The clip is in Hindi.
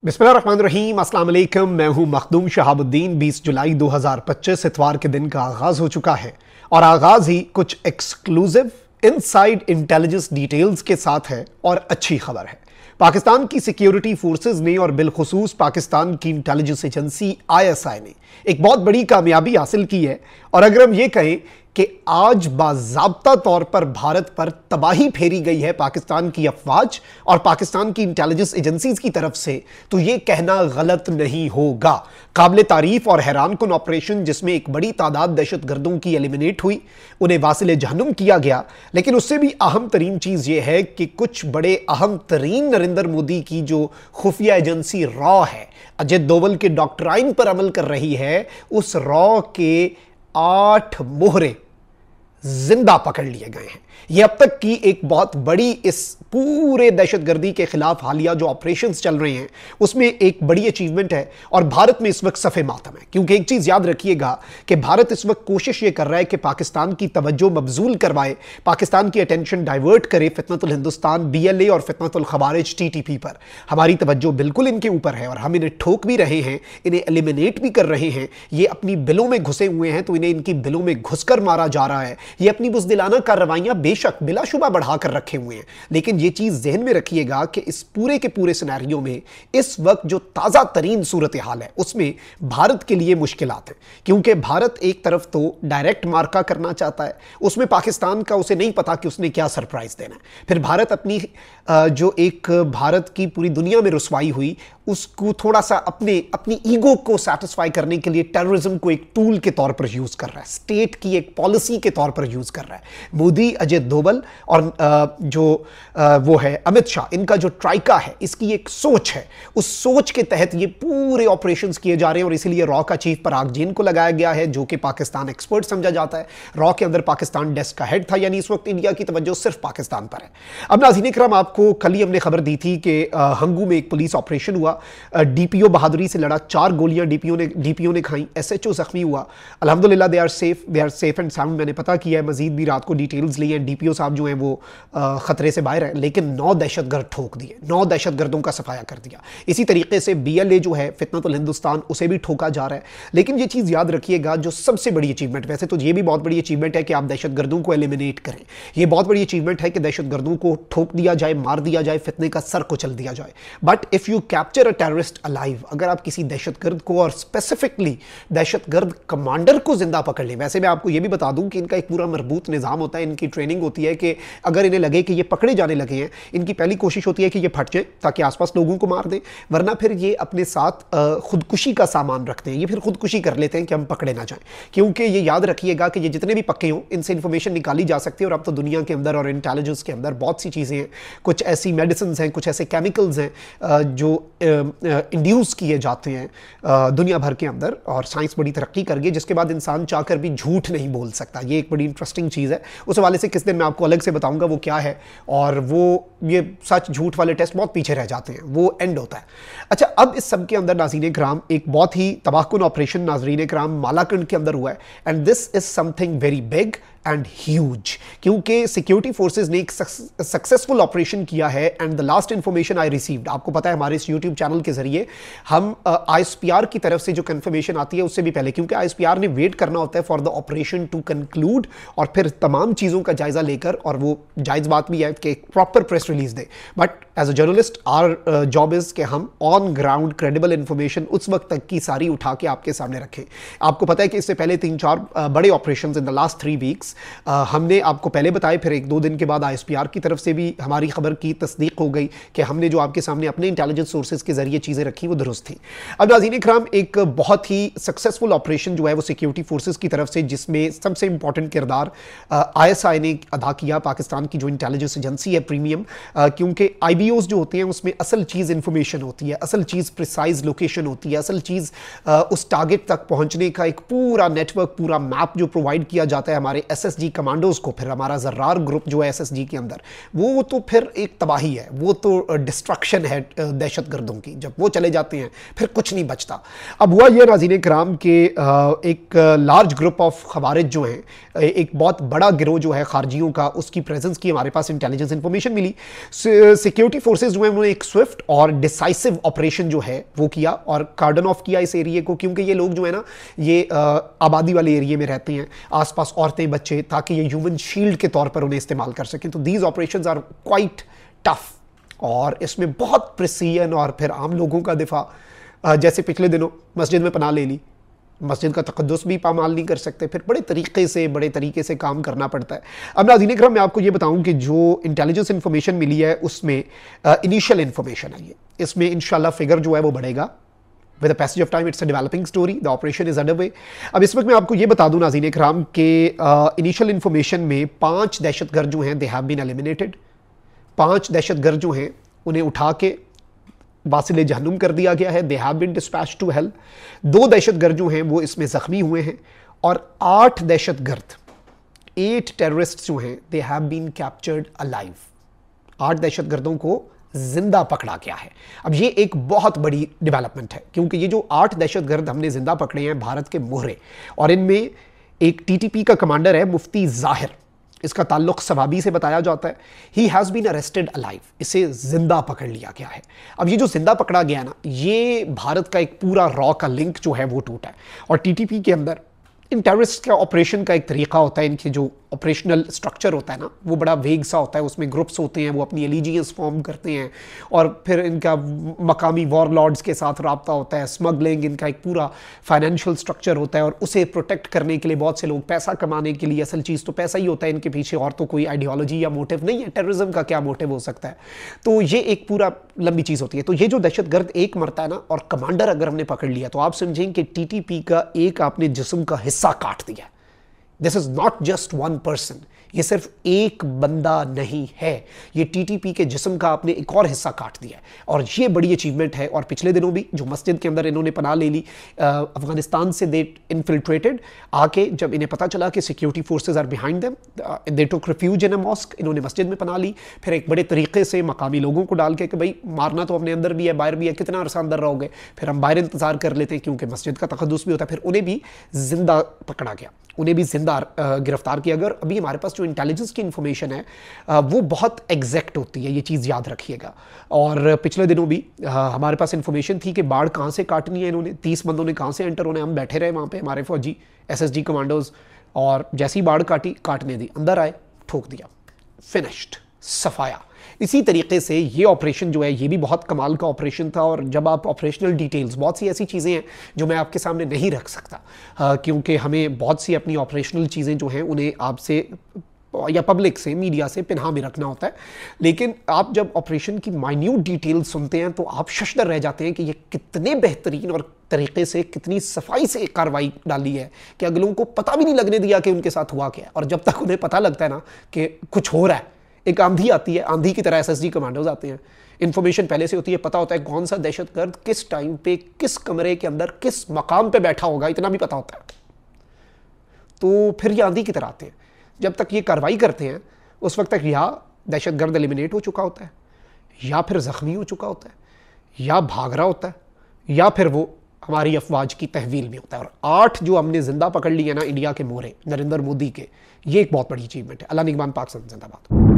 बिस्मिल्लाहिर्रहमानिर्रहीम, अस्सलाम वालेकुम। मैं हूं मखदूम शहाबुद्दीन। 20 जुलाई 2025 इतवार के दिन का आगाज हो चुका है और आगाज ही कुछ एक्सक्लूसिव इनसाइड इंटेलिजेंस डिटेल्स के साथ है और अच्छी खबर है। पाकिस्तान की सिक्योरिटी फोर्सेस ने और बिलखुसूस पाकिस्तान की इंटेलिजेंस एजेंसी ISI ने एक बहुत बड़ी कामयाबी हासिल की है। और अगर हम ये कहें कि आज बाज़ाब्ता तौर पर भारत पर तबाही फेरी गई है पाकिस्तान की अफवाज और पाकिस्तान की इंटेलिजेंस एजेंसीज की तरफ से, तो यह कहना गलत नहीं होगा। काबिल तारीफ और हैरानकुन ऑपरेशन जिसमें एक बड़ी तादाद दहशतगर्दों की एलिमिनेट हुई, उन्हें वासिले जहन्नुम किया गया। लेकिन उससे भी अहम तरीन चीज यह है कि कुछ बड़े अहम तरीन नरेंद्र मोदी की जो खुफिया एजेंसी रॉ है, अजय डोवल के डॉक्ट्राइन पर अमल कर रही है, उस रॉ के 8 मोहरे जिंदा पकड़ लिए गए हैं। यह अब तक की एक बहुत बड़ी इस पूरे दहशतगर्दी के खिलाफ हालिया जो ऑपरेशंस चल रहे हैं उसमें एक बड़ी अचीवमेंट है। और भारत में इस वक्त सफ़े मातम है, क्योंकि एक चीज़ याद रखिएगा कि भारत इस वक्त कोशिश ये कर रहा है कि पाकिस्तान की तवज्जो मबजूल करवाए, पाकिस्तान की अटेंशन डाइवर्ट करे फितनतुल हिंदुस्तान BLA और फितनतुल खवारिज TTP पर। हमारी तवज्जो बिल्कुल इनके ऊपर है और हम इन्हें ठोक भी रहे हैं, इन्हें एलिमिनेट भी कर रहे हैं। ये अपनी बिलों में घुसे हुए हैं तो इन्हें इनकी बिलों में घुसकर मारा जा रहा है। ये अपनी बुज़दिलाना कार्रवाइयां बेशक बिलाशुबा बढ़ा कर रखे हुए हैं, लेकिन यह चीज जहन में रखिएगा कि इस पूरे के पूरे सिनेरियो में इस वक्त जो ताजा तरीन सूरत हाल है उसमें भारत के लिए मुश्किलात हैं। क्योंकि भारत एक तरफ तो डायरेक्ट मार्का करना चाहता है, उसमें पाकिस्तान का उसे नहीं पता कि उसने क्या सरप्राइज देना है। फिर भारत अपनी जो एक भारत की पूरी दुनिया में रुसवाई हुई उसको थोड़ा सा अपनी ईगो को सेटिस्फाई करने के लिए टेररिज्म को एक टूल के तौर पर यूज कर रहा है, स्टेट की एक पॉलिसी के तौर पर यूज कर रहा है। मोदी, अजय डोवल और वो है अमित शाह, इनका जो ट्राइका है इसकी एक सोच है, उस सोच के तहत ये पूरे ऑपरेशंस किए जा रहे हैं। और इसीलिए रॉ का चीफ पराग जैन को लगाया गया है जो कि पाकिस्तान एक्सपर्ट समझा जाता है। रॉ के अंदर पाकिस्तान डेस्क का हेड था, यानी इस वक्त इंडिया की तवज्जो सिर्फ पाकिस्तान पर है। अब नाज़रीन इकराम, आपको कल ही हमने खबर दी थी कि हंगू में एक पुलिस ऑपरेशन हुआ, DPO बहादुरी से लड़ा, 4 गोलियां DPO ने खाई, SHO जख्मी हुआ। अल्हम्दुलिल्लाह they are safe and sound. मैंने पता किया है, मजीद भी रात को डिटेल्स ली हैं। DPO साहब जो हैं वो खतरे से बाहर हैं, लेकिन 9 दहशतगर्द ठोक दिए, 9 दहशतगर्दों का सफाया कर दिया। इसी तरीके से BLA जो है फितनतुल हिंदुस्तान, उसे भी ठोका जा रहा है। लेकिन ये चीज़ याद रखिएगा, जो सबसे बड़ी अचीवमेंट, वैसे तो ये भी बहुत बड़ी अचीवमेंट है कि आप दहशतगर्दों को एलिमिनेट करें, ये बहुत बड़ी अचीवमेंट है कि दहशतगर्दों को ठोक दिया जाए, मार दिया जाए, फितने का सर कुचल दिया जाए। But if you capture a terrorist alive, अगर आप किसी दहशतगर्द को और स्पेसिफिकली दहशतगर्द कमांडर को जिंदा पकड़ लें, वैसे मैं आपको यह भी बता दूं कि इनका एक पूरा मरबूत निज़ाम होता है, इनकी ट्रेनिंग होती है कि अगर इन्हें लगे कि ये पकड़े जाने लगे हैं, इनकी पहली कोशिश होती है कि ये फट जाए ताकि आसपास लोगों को मार दें, वरना फिर ये अपने साथ खुदकुशी का सामान रखते हैं। ये फिर खुदकुशी कर लेते हैं कि हम पकड़े ना जाएं। क्योंकि ये याद रखिएगा कि ये जितने भी पक्के हों, इनसे इंफॉर्मेशन निकाली जा सकती है। और अब तो दुनिया के अंदर और इंटेलिजेंस के अंदर बहुत सी चीज़ें हैं, कुछ ऐसी मेडिसिन हैं, कुछ ऐसे केमिकल्स हैं जो इंड्यूस किए जाते हैं दुनिया भर के अंदर, और साइंस बड़ी तरक्की कर गई जिसके बाद इंसान चाहकर भी झूठ नहीं बोल सकता। ये एक बड़ी इंटरेस्टिंग चीज़ है, उस हवाले से किस दिन मैं आपको अलग से बताऊंगा वो क्या है। और वो ये सच झूठ वाले टेस्ट बहुत पीछे रह जाते हैं, वो एंड होता है। अच्छा, अब इस सब के अंदर नाज़रीन इकराम एक बहुत ही तबाहकुन ऑपरेशन नाज़रीन इकराम मालाकंड के अंदर हुआ है, and this is something very big and huge, क्योंकि सिक्योरिटी फोर्सेज ने एक सक्सेसफुल ऑपरेशन किया है। And the last information I received, आपको पता है हमारे इस यूट्यूब चैनल के जरिए हम ISPR की तरफ से जो कंफर्मेशन आती है उससे भी पहले, क्योंकि ISPR ने वेट करना होता है for the operation to conclude और फिर तमाम चीज़ों का जायजा लेकर, और वो जायज़ बात भी है कि एक प्रॉपर प्रेस रिलीज दे। But as a journalist our job is कि हम ऑन ग्राउंड क्रेडिबल इंफॉर्मेशन उस वक्त तक की सारी उठा के आपके सामने रखें। आपको पता है कि इससे पहले 3-4 बड़े operation in the last 3 weeks हमने आपको पहले बताए, फिर 1-2 दिन के बाद ISPR की तरफ से भी हमारी खबर की तस्दीक हो गई कि हमने जो आपके सामने अपने इंटेलिजेंस सोर्सेज के जरिए चीज़ें रखी वो दुरुस्त थी। अब नाज़रीन इकराम, एक बहुत ही सक्सेसफुल ऑपरेशन जो है वो सिक्योरिटी फोर्सेज की तरफ से, जिसमें सबसे इंपॉर्टेंट किरदार ISI ने अदा किया, पाकिस्तान की जो इंटेलिजेंस एजेंसी है प्रीमियम, क्योंकि IBOs जो होते हैं उसमें असल चीज़ इंफॉर्मेशन होती है, असल चीज़ प्रिसाइज लोकेशन होती है, असल चीज़ उस टारगेट तक पहुंचने का एक पूरा नेटवर्क, पूरा मैप जो प्रोवाइड किया जाता है हमारे SSG कमांडोज को। फिर हमारा जर्रार ग्रुप जो है SSG के अंदर, वो तो फिर एक तबाही है, वो तो डिस्ट्रक्शन है दहशतगर्दों की। जब वो चले जाते हैं फिर कुछ नहीं बचता। अब हुआ ये नाज़रीन कराम के एक लार्ज ग्रुप ऑफ खवारिज जो हैं, एक बहुत बड़ा गिरोह जो है खारजियों का, उसकी प्रेजेंस की हमारे पास इंटेलिजेंस इंफॉर्मेशन मिली। सिक्योरिटी सिक्योरिटी फोर्सेज जो है उन्होंने एक स्विफ्ट और डिसाइसिव ऑपरेशन जो है वो किया और कार्डन ऑफ किया इस एरिया को, क्योंकि ये लोग जो है ना ये आबादी वाले एरिया में रहते हैं, आसपास औरतें बच्चे, ताकि ये ह्यूमन शील्ड के तौर पर उन्हें इस्तेमाल कर सकें। तो these operations are quite tough और इसमें बहुत प्रिसीजन और फिर आम लोगों का दिफा, जैसे पिछले दिनों मस्जिद में पनाह ले ली, मस्जिद का तक़द्दुस भी पामाल नहीं कर सकते, फिर बड़े तरीके से काम करना पड़ता है। अब नाज़रीन इकराम मैं आपको ये बताऊं कि जो इंटेलिजेंस इन्फॉर्मेशन मिली है उसमें इनिशियल इन्फॉर्मेशन है ये, इसमें इंशाल्लाह फिगर जो है वो बढ़ेगा with the passage of time. It's a developing story, the operation is under way. अब इस वक्त मैं आपको ये बता दूं नाज़रीन इकराम के इनिशियल इन्फॉर्मेशन में 5 दहशतगर्द जो हैं दे हैव बीन एलिमिनेटेड। 5 दहशतगर्द जो हैं उन्हें उठा के वासिले जहन्नुम कर दिया गया है, they have been dispatched to hell. 2 दहशतगर्द जो हैं वो इसमें जख्मी हुए हैं और 8 दहशतगर्द, 8 टेररिस्ट जो हैं they have been captured alive. 8 दहशतगर्दों को जिंदा पकड़ा गया है। अब ये एक बहुत बड़ी डेवलपमेंट है, क्योंकि ये जो 8 दहशतगर्द हमने जिंदा पकड़े हैं भारत के मोहरे, और इनमें एक टीटीपी का कमांडर है मुफ्ती जाहिर, इसका ताल्लुक सवाबी से बताया जाता है। He has been arrested alive, इसे जिंदा पकड़ लिया गया है। अब ये जो जिंदा पकड़ा गया ना, ये भारत का एक पूरा रॉ का लिंक जो है वो टूटा है। और टीटीपी के अंदर इन टेररिस्ट का ऑपरेशन का एक तरीका होता है, इनके जो ऑपरेशनल स्ट्रक्चर होता है ना वो बड़ा वेग सा होता है, उसमें ग्रुप्स होते हैं, वो अपनी एलिजियंस फॉर्म करते हैं और फिर इनका मकामी वॉरलॉर्ड्स के साथ रब्ता होता है, स्मगलिंग, इनका एक पूरा फाइनेंशियल स्ट्रक्चर होता है और उसे प्रोटेक्ट करने के लिए बहुत से लोग पैसा कमाने के लिए, असल चीज़ तो पैसा ही होता है इनके पीछे, और तो कोई आइडियोलॉजी या मोटिव नहीं है। टेररिज्म का क्या मोटिव हो सकता है? तो ये एक पूरा लंबी चीज़ होती है। तो ये जो दहशतगर्द एक मरता है ना और कमांडर अगर हमने पकड़ लिया तो आप समझें कि टीटीपी का एक आपने जिस्म का हिस्सा काट दिया। This is not just one person, ये सिर्फ एक बंदा नहीं है, ये टीटीपी के जिस्म का आपने एक और हिस्सा काट दिया है और ये बड़ी अचीवमेंट है। और पिछले दिनों भी जो मस्जिद के अंदर इन्होंने पनाह ले ली, अफगानिस्तान से दे इन्फिल्ट्रेटेड आके, जब इन्हें पता चला कि security forces are behind them, they took refuge in a mosque, इन्होंने मस्जिद में पनाह ली, फिर एक बड़े तरीके से मकामी लोगों को डाल के कि भाई मारना तो अपने अंदर भी है बाहर भी है, कितना अरसा अंदर रहोगे, फिर हम बाहर इंतजार कर लेते हैं क्योंकि मस्जिद का तक़द्दुस भी होता है। फिर उन्हें भी जिंदा पकड़ा गया, उन्हें भी जिंदा गिरफ्तार किया गया। और अभी हमारे पास जो इंटेलिजेंस की इन्फॉर्मेशन है वो बहुत एग्जैक्ट होती है, ये चीज़ याद रखिएगा। और पिछले दिनों भी हमारे पास इन्फॉर्मेशन थी कि बाढ़ कहाँ से काटनी है, इन्होंने 30 बंदों ने कहाँ से एंटर होने, हम बैठे रहे वहाँ पे हमारे फौजी एसएसजी कमांडोज, और जैसी बाढ़ काटने दी, अंदर आए, ठोक दिया, फिनिश्ड, सफाया। इसी तरीके से ये ऑपरेशन जो है ये भी बहुत कमाल का ऑपरेशन था। और जब आप ऑपरेशनल डिटेल्स, बहुत सी ऐसी चीज़ें हैं जो मैं आपके सामने नहीं रख सकता क्योंकि हमें बहुत सी अपनी ऑपरेशनल चीज़ें जो हैं उन्हें आपसे या पब्लिक से, मीडिया से पिन्हा में रखना होता है। लेकिन आप जब ऑपरेशन की माइन्यूट डिटेल्स सुनते हैं तो आप शशदर रह जाते हैं कि ये कितने बेहतरीन और तरीके से, कितनी सफाई से कार्रवाई डाली है कि अगलों को पता भी नहीं लगने दिया कि उनके साथ हुआ क्या है। और जब तक उन्हें पता लगता है ना कि कुछ हो रहा है, एक आंधी आती है, आंधी की तरह एसएसजी कमांडोज आते हैं, इन्फॉर्मेशन पहले से होती है, पता होता है कौन सा दहशतगर्द किस टाइम पे किस कमरे के अंदर किस मकाम पे बैठा होगा, इतना भी पता होता है। तो फिर ये आंधी की तरह आते हैं। जब तक ये कार्रवाई करते हैं उस वक्त तक या दहशतगर्द एलिमिनेट हो चुका होता है, या फिर जख्मी हो चुका होता है, या भाग रहा होता है, या फिर वो हमारी अफवाज की तहवील में होता है। और 8 जो हमने जिंदा पकड़ लिए ना इंडिया के मोहरे नरेंद्र मोदी के, ये एक बहुत बड़ी अचीवमेंट है। अल्लाह निगहबान, पाक जिंदाबाद।